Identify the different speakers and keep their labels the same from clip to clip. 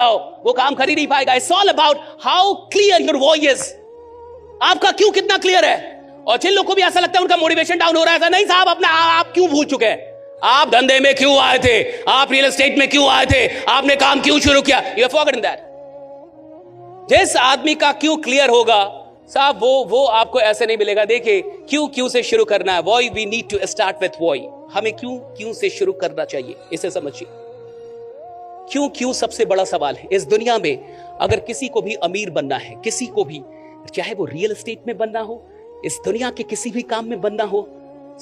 Speaker 1: जाओ, वो काम कर ही नहीं पाएगा। It's all about how clear your voice, आपका क्यों कितना क्लियर है। और जिन लोगों को भी ऐसा लगता है उनका मोटिवेशन डाउन हो रहा है, नहीं साहब अपना आप क्यों भूल चुके हैं, आप धंधे में क्यों आए थे, आप रियल एस्टेट में क्यों आए थे, आपने काम क्यों शुरू किया, यू हैव फॉरगॉटन दैट। जिस आदमी का क्यों क्लियर होगा साहब, वो आपको ऐसे नहीं मिलेगा। देखिए क्यों से शुरू करना है, why we need to start with why, हमें क्यों से शुरू करना चाहिए, इसे समझिए। क्यों सबसे बड़ा सवाल है इस दुनिया में। अगर किसी को भी अमीर बनना है, किसी को भी, चाहे वो रियल एस्टेट में बनना हो, इस दुनिया के किसी भी काम में बनना हो,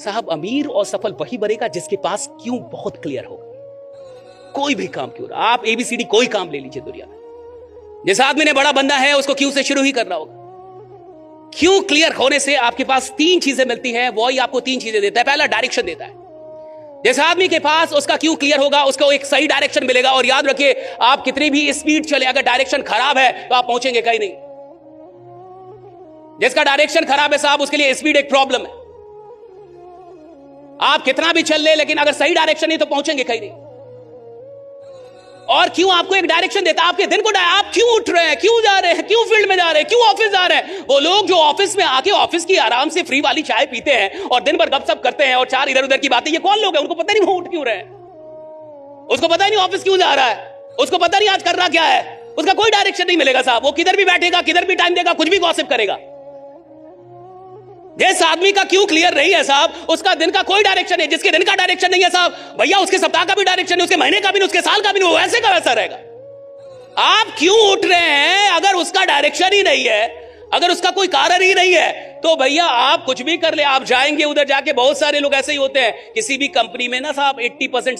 Speaker 1: साहब अमीर और सफल वही बनेगा जिसके पास क्यों बहुत क्लियर होगा। कोई भी काम क्यों, आप एबीसीडी कोई काम ले लीजिए दुनिया में, जिस आदमी ने बड़ा बनना है उसको क्यों से शुरू ही करना होगा। क्यों क्लियर होने से आपके पास 3 चीजें मिलती हैं, वही आपको 3 चीजें देता है। पहला डायरेक्शन देता है, जिस आदमी के पास उसका क्यों क्लियर होगा उसको एक सही डायरेक्शन मिलेगा। और याद रखिए आप कितनी भी स्पीड चले, अगर डायरेक्शन खराब है तो आप पहुंचेंगे कहीं नहीं। जिसका डायरेक्शन खराब है साहब, उसके लिए स्पीड एक प्रॉब्लम है। आप कितना भी चल ले, लेकिन अगर सही डायरेक्शन नहीं तो पहुंचेंगे कहीं नहीं। और क्यों आपको एक डायरेक्शन देता है, आपके दिन को आप क्यों उठ रहे हैं, क्यों जा रहे हैं, क्यों फील्ड में जा रहे हैं, क्यों ऑफिस जा रहे हैं। वो लोग जो ऑफिस में आके ऑफिस की आराम से फ्री वाली चाय पीते हैं और दिन भर गपशप करते हैं और 4 इधर उधर की बातें, ये कौन लोग हैं, उनको पता नहीं वो उठ क्यों रहे हैं, उसको पता ही नहीं ऑफिस क्यों जा रहा है, उसको पता नहीं आज करना क्या है, उसका कोई डायरेक्शन नहीं मिलेगा साहब। वो किधर भी बैठेगा, किधर भी टाइम देगा, कुछ भी गॉसिप करेगा। जिस आदमी का क्यों क्लियर नहीं है साहब, उसका दिन का कोई डायरेक्शन है। जिसके दिन का डायरेक्शन नहीं है साहब, भैया उसके सप्ताह का भी डायरेक्शन नहीं, उसके महीने का भी नहीं, उसके साल का भी नहीं, वो वैसे का वैसा रहेगा। आप क्यों उठ रहे हैं, अगर उसका डायरेक्शन ही नहीं है, अगर उसका कोई कारण ही नहीं है, तो भैया आप कुछ भी कर ले, आप जाएंगे उधर जाके, बहुत सारे लोग ऐसे ही होते हैं। किसी भी कंपनी में ना साहब 80%